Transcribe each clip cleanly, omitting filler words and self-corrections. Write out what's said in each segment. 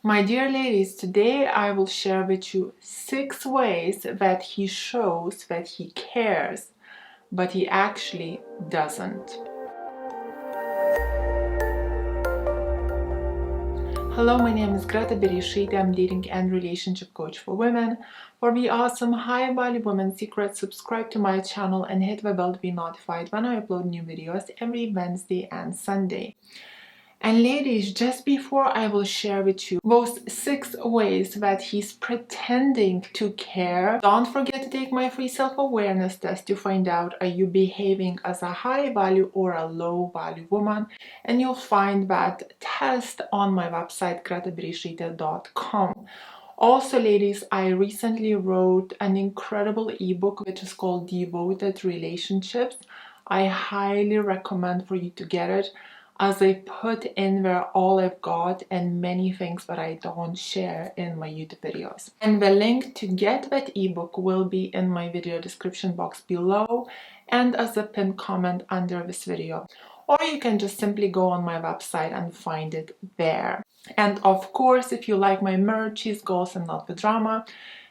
My dear ladies, today I will share with you 6 ways that he shows that he cares, but he actually doesn't. Hello, my name is Greta Bereisaite. I'm dating and relationship coach for women. For the awesome high-value women secrets, subscribe to my channel and hit the bell to be notified when I upload new videos every Wednesday and Sunday. And ladies, just before I will share with you those 6 ways that he's pretending to care, don't forget to take my free self-awareness test to find out, are you behaving as a high-value or a low-value woman? And you'll find that test on my website, gretabereisaite.com. Also, ladies, I recently wrote an incredible ebook which is called Devoted Relationships. I highly recommend for you to get it, as I put in there all I've got and many things that I don't share in my YouTube videos. And the link to get that ebook will be in my video description box below and as a pinned comment under this video. Or you can just simply go on my website and find it there. And of course, if you like my merch, cheese, goals, and not the drama,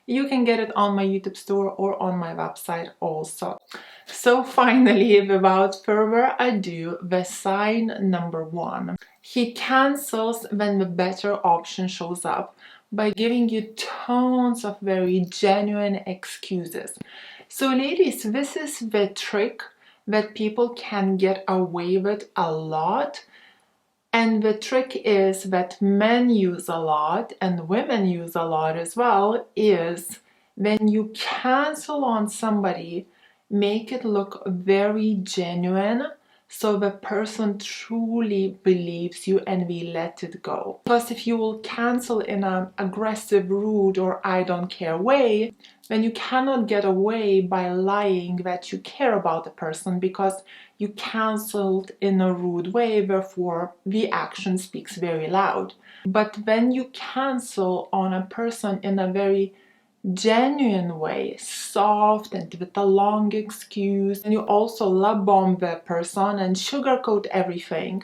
you can get it on my YouTube store or on my website also. So finally, without further ado, the sign number 1. He cancels when the better option shows up by giving you tons of very genuine excuses. So ladies, this is the trick that people can get away with a lot. And the trick is that men use a lot and women use a lot as well, is when you cancel on somebody, make it look very genuine so the person truly believes you and we let it go. Because if you will cancel in an aggressive, rude, or I don't care way, then you cannot get away by lying that you care about the person because you canceled in a rude way, therefore the action speaks very loud. But when you cancel on a person in a very genuine way, soft and with a long excuse, and you also love bomb the person and sugarcoat everything,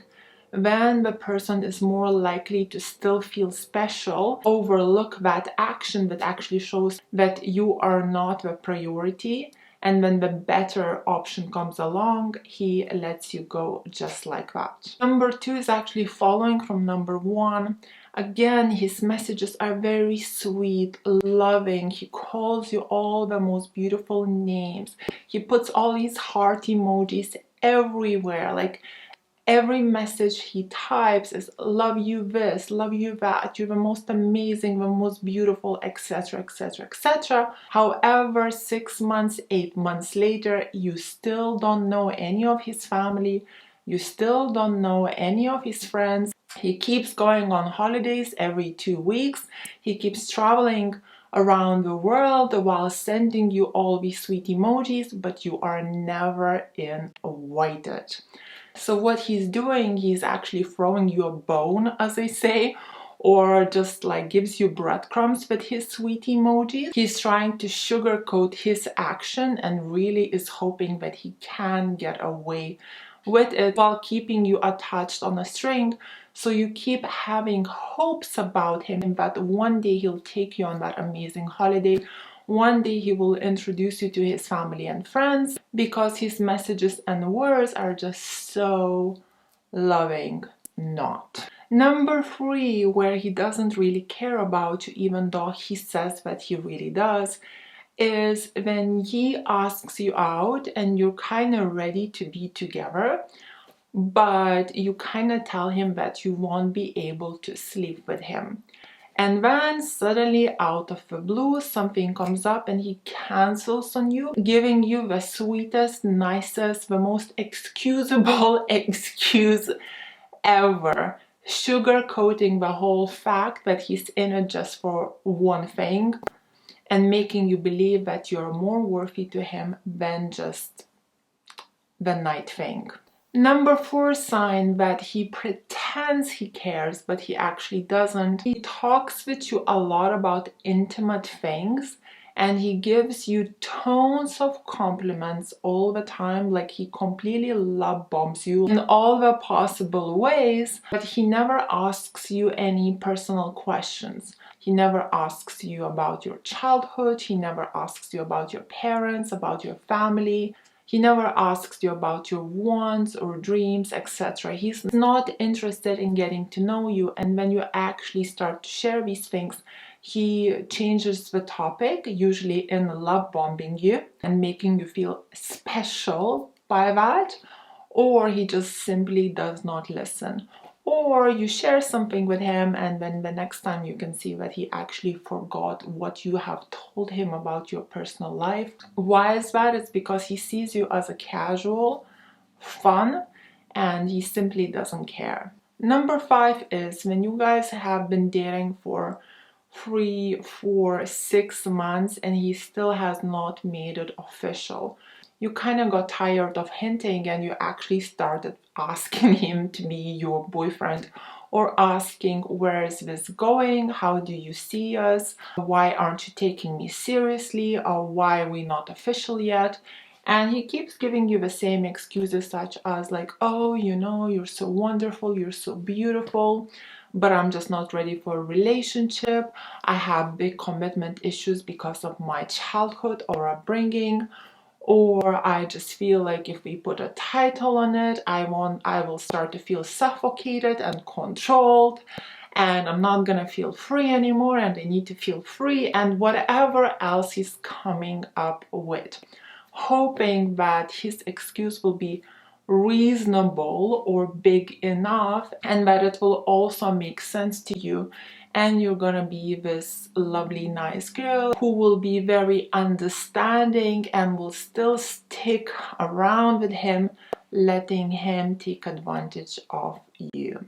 then the person is more likely to still feel special, overlook that action that actually shows that you are not the priority, and when the better option comes along, he lets you go just like that. Number 2 is actually following from number 1. Again, his messages are very sweet, loving. He calls you all the most beautiful names. He puts all these heart emojis everywhere. Like every message he types is love you this, love you that, you're the most amazing, the most beautiful, etc, etc, etc. However, 6 months, 8 months later, you still don't know any of his family. You still don't know any of his friends. He keeps going on holidays every 2 weeks. He keeps traveling around the world while sending you all these sweet emojis, but you are never invited. So what he's doing, he's actually throwing you a bone, as they say, or just like gives you breadcrumbs with his sweet emojis. He's trying to sugarcoat his action and really is hoping that he can get away with it while keeping you attached on a string. So you keep having hopes about him that one day he'll take you on that amazing holiday. One day he will introduce you to his family and friends because his messages and words are just so loving. Not. Number 3, where he doesn't really care about you, even though he says that he really does, is when he asks you out and you're kind of ready to be together, but you kind of tell him that you won't be able to sleep with him. And then suddenly out of the blue, something comes up and he cancels on you, giving you the sweetest, nicest, the most excusable excuse ever, sugarcoating the whole fact that he's in it just for one thing and making you believe that you're more worthy to him than just the night thing. Number 4 sign that he pretends he cares, but he actually doesn't. He talks with you a lot about intimate things and he gives you tons of compliments all the time, like he completely love bombs you in all the possible ways, but he never asks you any personal questions. He never asks you about your childhood, he never asks you about your parents, about your family. He never asks you about your wants or dreams, etc. He's not interested in getting to know you, and when you actually start to share these things, he changes the topic, usually in love bombing you and making you feel special by that, or he just simply does not listen. Or you share something with him, and then the next time you can see that he actually forgot what you have told him about your personal life. Why is that? It's because he sees you as a casual, fun, and he simply doesn't care. Number 5 is when you guys have been dating for 3, 4, 6 months and he still has not made it official. You kind of got tired of hinting and you actually started asking him to be your boyfriend, or asking, where is this going? How do you see us? Why aren't you taking me seriously? Or why are we not official yet? And he keeps giving you the same excuses, such as like, oh, you know, you're so wonderful, you're so beautiful, but I'm just not ready for a relationship. I have big commitment issues because of my childhood or upbringing. Or I just feel like if we put a title on it, I will start to feel suffocated and controlled, and I'm not gonna feel free anymore, and I need to feel free, and whatever else he's coming up with, hoping that his excuse will be reasonable or big enough and that it will also make sense to you, and you're gonna be this lovely nice girl who will be very understanding and will still stick around with him, letting him take advantage of you.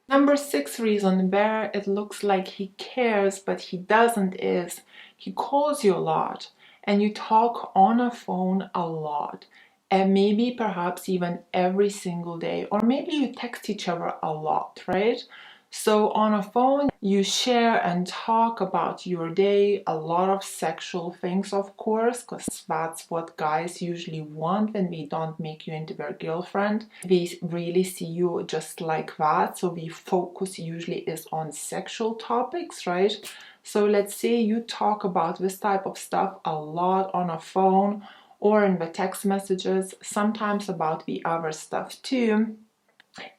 Number 6 reason where it looks like he cares but he doesn't is he calls you a lot and you talk on a phone a lot, and maybe perhaps even every single day, or maybe you text each other a lot, right? So on a phone, you share and talk about your day, a lot of sexual things, of course, because that's what guys usually want when we don't make you into their girlfriend. They really see you just like that, so the focus usually is on sexual topics, right? So let's say you talk about this type of stuff a lot on a phone or in the text messages, sometimes about the other stuff too.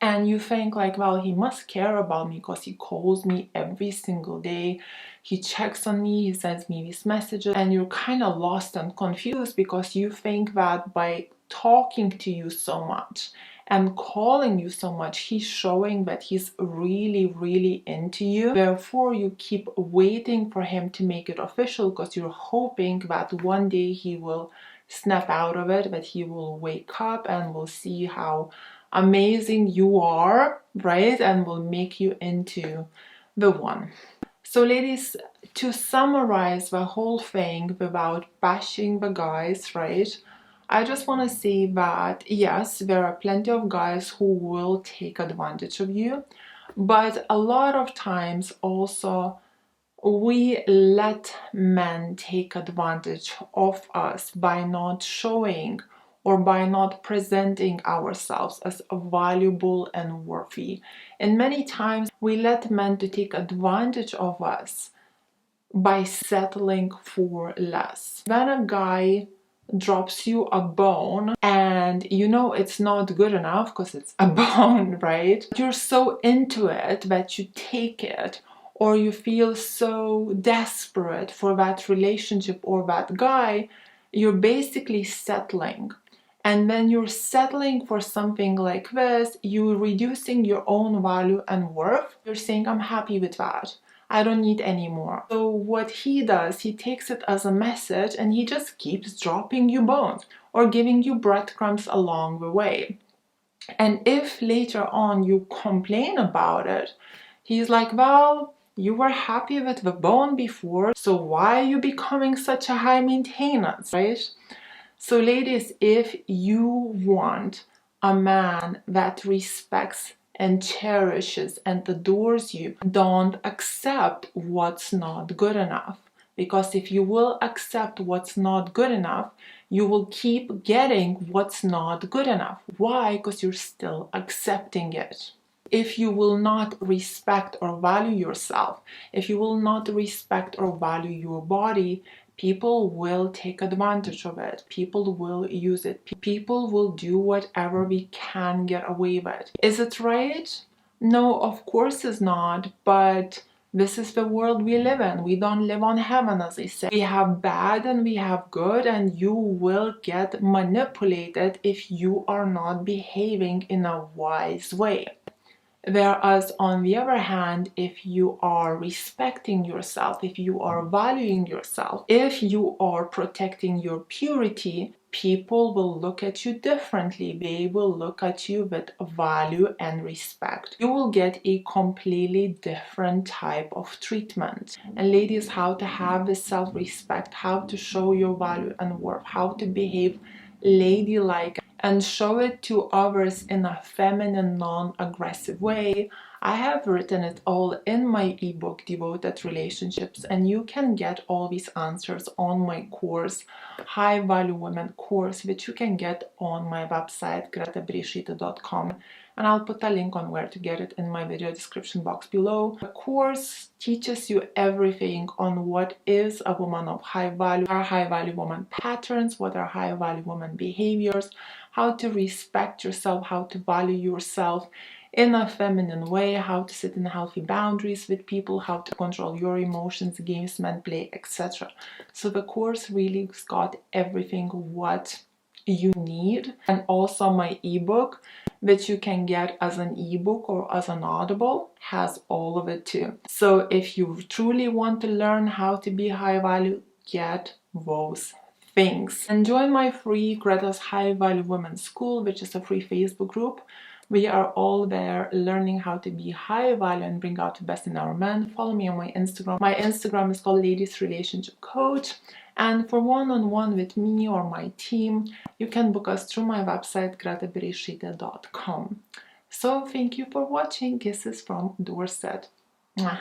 And you think like, well, he must care about me because he calls me every single day, he checks on me, he sends me these messages, and you're kind of lost and confused because you think that by talking to you so much and calling you so much, he's showing that he's really, really into you. Therefore, you keep waiting for him to make it official because you're hoping that one day he will snap out of it, that he will wake up and will see how amazing you are, right? And will make you into the one. So ladies, to summarize the whole thing without bashing the guys, right? I just want to say that yes, there are plenty of guys who will take advantage of you, but a lot of times also we let men take advantage of us by not showing or by not presenting ourselves as valuable and worthy. And many times we let men to take advantage of us by settling for less. When a guy drops you a bone and you know it's not good enough because it's a bone, right? You're so into it that you take it, or you feel so desperate for that relationship or that guy, you're basically settling. And when you're settling for something like this, you're reducing your own value and worth. You're saying, I'm happy with that, I don't need any more. So what he does, he takes it as a message and he just keeps dropping you bones or giving you breadcrumbs along the way. And if later on you complain about it, he's like, well, you were happy with the bone before, so why are you becoming such a high maintenance, right? So ladies, if you want a man that respects and cherishes and adores you, don't accept what's not good enough. Because if you will accept what's not good enough, you will keep getting what's not good enough. Why? Because you're still accepting it. If you will not respect or value yourself, if you will not respect or value your body, people will take advantage of it. People will use it. People will do whatever we can get away with. Is it right? No, of course it's not, but this is the world we live in. We don't live on heaven, as they say. We have bad and we have good, and you will get manipulated if you are not behaving in a wise way. Whereas on the other hand, if you are respecting yourself, if you are valuing yourself, if you are protecting your purity, people will look at you differently. They will look at you with value and respect. You will get a completely different type of treatment. And ladies, how to have this self-respect, how to show your value and worth, how to behave ladylike and show it to others in a feminine, non-aggressive way. I have written it all in my ebook, Devoted Relationships, and you can get all these answers on my course, High Value Women course, which you can get on my website, gretabereisaite.com. And I'll put a link on where to get it in my video description box below. The course teaches you everything on what is a woman of high value, what are high value woman patterns, what are high value woman behaviors, how to respect yourself, how to value yourself in a feminine way, how to set in healthy boundaries with people, how to control your emotions, games, men play, etc. So the course really has got everything what you need, and also my ebook, which you can get as an ebook or as an audible, has all of it too. So if you truly want to learn how to be high value, get those things. And join my free Greta's High Value Women School, which is a free Facebook group. We are all there learning how to be high value and bring out the best in our men. Follow me on my Instagram. My Instagram is called Ladies Relationship Coach. And for one-on-one with me or my team, you can book us through my website, gretabereisaite.com. So thank you for watching. Kisses from Dorset. Mwah.